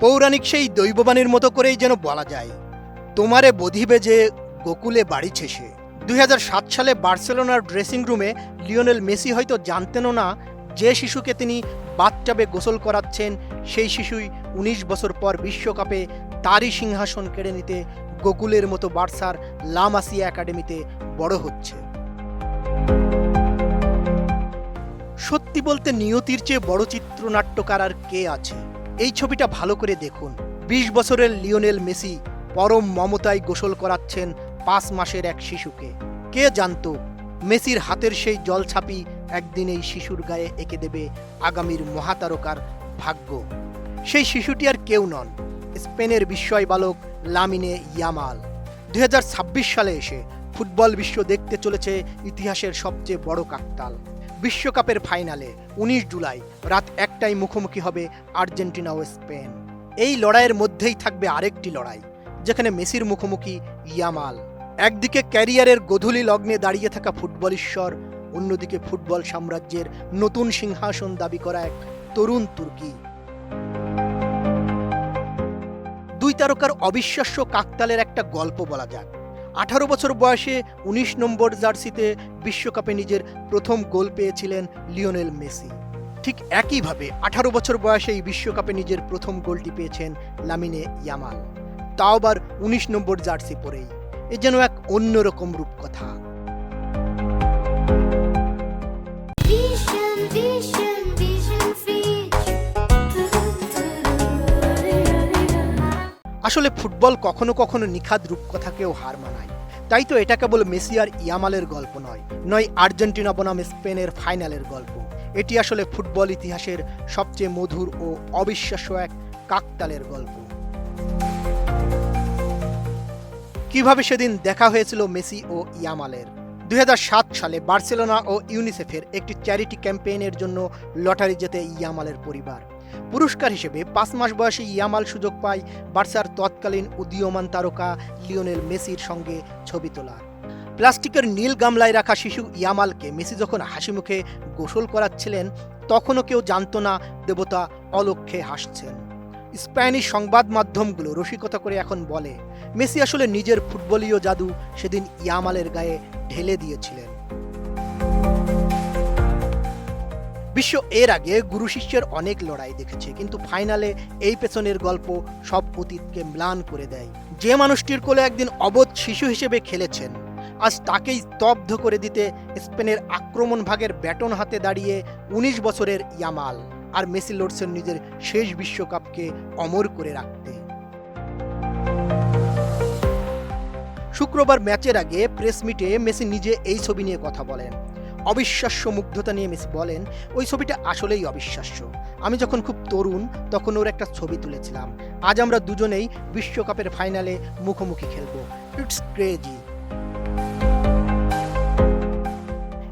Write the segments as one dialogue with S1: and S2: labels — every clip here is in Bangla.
S1: পৌরাণিক সেই দৈববাণীর মতো করেই যেন বলা যায়, তোমারে বধিবে যে গোকুলে বাড়িছে সে। 2007 সালে বার্সেলোনার ড্রেসিং রুমে লিওনেল মেসি হয়তো জানতেনও না যে শিশুকে তিনি বাথটাবে গোসল করাচ্ছেন সেই শিশুই 19 বছর পর বিশ্বকাপে তারই সিংহাসন কেড়ে নিতে গোকুলের মতো বার্সার লা মাসিয়া একাডেমিতে বড় হচ্ছে। সত্যি বলতে নিয়তির চেয়ে বড় চিত্রনাট্যকার আর কে আছে? এই ছবিটা ভালো করে দেখুন। 20 বছরের লিওনেল মেসি পরম মমতায় গোসল করাচ্ছেন 5 মাসের এক শিশুকে। কে জানতো মেসির হাতের সেই জলছাপি একদিন এই শিশুর গায়ে এঁকে দেবে আগামীর মহাতারকার ভাগ্য। সেই শিশুটি আর কেউ নন, স্পেনের বিস্ময় বালক লামিনে ইয়ামাল। 2026 সালে এসে ফুটবল বিশ্ব দেখতে চলেছে ইতিহাসের সবচেয়ে বড় কাকতাল। বিশ্বকাপের ফাইনালে 19 জুলাই রাত 1টায় মুখোমুখি হবে আর্জেন্টিনা ও স্পেন। এই লড়াইয়ের মধ্যেই থাকবে আরেকটি লড়াই, যেখানে মেসির মুখোমুখি ইয়ামাল। একদিকে ক্যারিয়ারের গোধূলি লগ্নে দাঁড়িয়ে থাকা ফুটবল ঈশ্বর, অন্যদিকে ফুটবল সাম্রাজ্যের নতুন সিংহাসন দাবি করা এক তরুণ তুর্কি। দুই তারকার অবিশ্বাস্য কাকতালের একটা গল্প বলা যাক। 18 বছর বয়সে 19 নম্বর জার্সিতে বিশ্বকাপে নিজের প্রথম গোল পেয়েছিলেন লিওনেল মেসি। ঠিক একইভাবে 18 বছর বয়সে এই বিশ্বকাপে নিজের প্রথম গোলটি পেয়েছেন লামিনে ইয়ামাল, তাও আবার 19 নম্বর জার্সি পরেই। এ যেন এক অন্যরকম রূপকথা। আসলে ফুটবল কখনো কখনো নিখাদ রূপকথাকেও হার মানায়। তাই তো এটা কেবল মেসি আর ইয়ামালের গল্প নয় আর্জেন্টিনা বনাম স্পেনের ফাইনালের গল্প। এটি আসলে ফুটবল ইতিহাসের সবচেয়ে মধুর ও অবিশ্বাস্য এক কাকতালের গল্প। কিভাবে সেদিন দেখা হয়েছিল মেসি ও ইয়ামালের? 2007 সালে বার্সেলোনা ও ইউনিসেফের একটি চ্যারিটি ক্যাম্পেইনের জন্য লটারি জেতে ইয়ামালের পরিবার। পুরস্কার হিসেবে 5 মাস বয়সে ইয়ামাল সুযোগ পায় বার্সার তৎকালীন উদীয়মান তারকা লিওনেল মেসির সঙ্গে ছবি তোলার। প্লাস্টিকের নীল গামলায় রাখা শিশু ইয়ামালকে মেসি যখন হাসি মুখে গোসল করাচ্ছিলেন, তখনও কেউ জানত না দেবতা অলক্ষ্যে হাসছেন। স্প্যানিশ সংবাদ মাধ্যমগুলো রসিকতা করে এখন বলে, মেসি আসলে নিজের ফুটবলীয় জাদু সেদিন ইয়ামালের গায়ে ঢেলে দিয়েছিলেন। বিশ্ব এর আগে গুরু শিষ্যের অনেক লড়াই দেখেছে, কিন্তু ফাইনালে এই পেছনের গল্প সব অতীতকে ম্লান করে দেয়। যে মানুষটির কোলে একদিন অবোধ শিশু হিসেবে খেলেছেন, আজ তাকেই স্তব্ধ করে দিতে স্পেনের আক্রমণ ভাগের ব্যাটন হাতে দাঁড়িয়ে 19 বছরের ইয়ামাল। আর মেসি লড়ছেন নিজের শেষ বিশ্বকাপকে অমর করে রাখতে। শুক্রবার ম্যাচের আগে প্রেস মিটে মেসি নিজে এই ছবি নিয়ে কথা বলেন। অবিশ্বাস্য মুগ্ধতা নিয়ে মেসি বলেন, ওই ছবিটা আসলেই অবিশ্বাস্য। আমি যখন খুব তরুণ তখন ওর একটা ছবি তুলেছিলাম। আজ আমরা দুজনেই বিশ্বকাপের ফাইনালে মুখোমুখি খেলবো। It's crazy.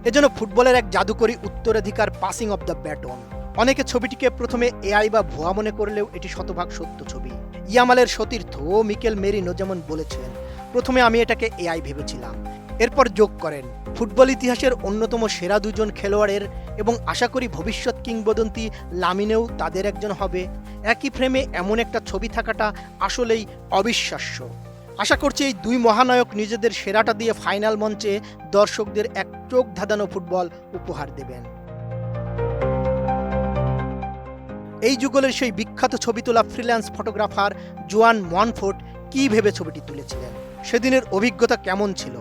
S1: এজন্য ফুটবলের এক জাদুকরী উত্তরাধিকার, পাসিং অব দ্য ব্যাটন। অনেকে ছবিটিকে প্রথমে এআই বা ভুয়া মনে করলেও এটি শতভাগ সত্য ছবি। ইয়ামালের সতীর্থ মিকেল মেরিনো যেমন বলেছেন, প্রথমে আমি এটাকে এআই ভেবেছিলাম। এরপর যোগ করেন, ফুটবল ইতিহাসের অন্যতম সেরা দুজন খেলোয়াড়ের এবং আশা করি ভবিষ্যৎ কিংবদন্তি লামিনেও তাদের একজন হবে। একই ফ্রেমে এমন একটা ছবি থাকাটা আসলেই অবিশ্বাস্য। আশা করছি এই দুই মহানায়ক নিজেদের সেরাটা দিয়ে ফাইনাল মঞ্চে দর্শকদের এক চোখ ধাঁধানো ফুটবল উপহার দেবেন। এই যুগলের সেই বিখ্যাত ছবি তোলা ফ্রিল্যান্স ফটোগ্রাফার জোয়ান মনফোর্ট কি ভেবে ছবিটি তুলেছিলেন, সেদিনের অভিজ্ঞতা কেমন ছিল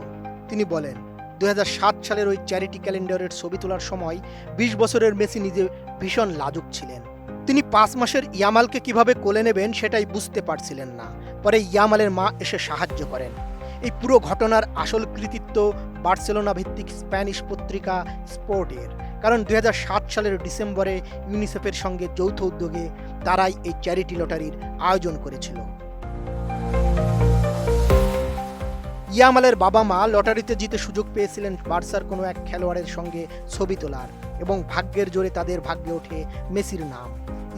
S1: তিনি বলেন, 2007 সালের ওই চ্যারিটি ক্যালেন্ডারের ছবি তোলার সময় 20 বছরের মেসি নিজে ভীষণ লাজুক ছিলেন। তিনি 5 মাসের ইয়ামালকে কিভাবে কোলে নেবেন সেটাই বুঝতে পারছিলেন না। পরে ইয়ামালের মা এসে সাহায্য করেন। এই পুরো ঘটনার আসল কৃতিত্ব বার্সেলোনা ভিত্তিক স্প্যানিশ পত্রিকা স্পোর্টের, কারণ 2007 সালের ডিসেম্বরে ইউনিসেফের সঙ্গে যৌথ উদ্যোগে তারাই এই চ্যারিটি লটারির আয়োজন করেছিল। ইয়ামালের বাবা মা লটারিতে জিতে সুযোগ পেয়েছিলেন বার্সার কোনো এক খেলোয়াড়ের সঙ্গে ছবি তোলার, এবং ভাগ্যের জোরে তাদের ভাগ্যে ওঠে মেসির নাম।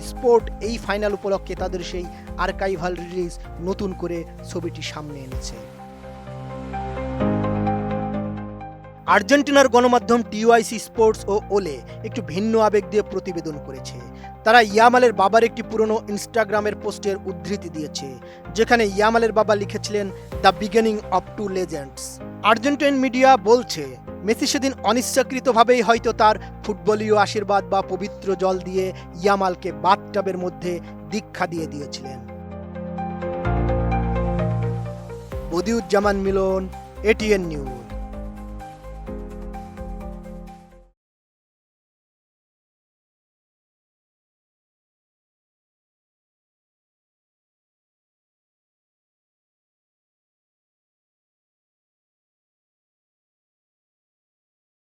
S1: স্পোর্ট এই ফাইনাল উপলক্ষে তাদের সেই আর্কাইভাল রিলিজ নতুন করে ছবিটি সামনে এনেছে। আর্জেন্টিনার গণমাধ্যম টিওআইসি স্পোর্টস ও ওলে একটু ভিন্ন আবেগ দিয়ে প্রতিবেদন করেছে। তারা ইয়ামালের বাবার একটি পুরনো ইনস্টাগ্রামের পোস্টের উদ্ধৃতি দিয়েছে, যেখানে ইয়ামালের বাবা লিখেছিলেন the beginning of two legends. Argentine media বলছে মেসি সেদিন অনিচ্ছাকৃতভাবেই হয়তো তার ফুটবলীয় আশীর্বাদ বা পবিত্র জল দিয়ে ইয়ামালকে বাথটাবের মধ্যে দীক্ষা দিয়ে দিয়েছিলেন। বদিউজ্জামান মিলন, এটিএন নিউজ।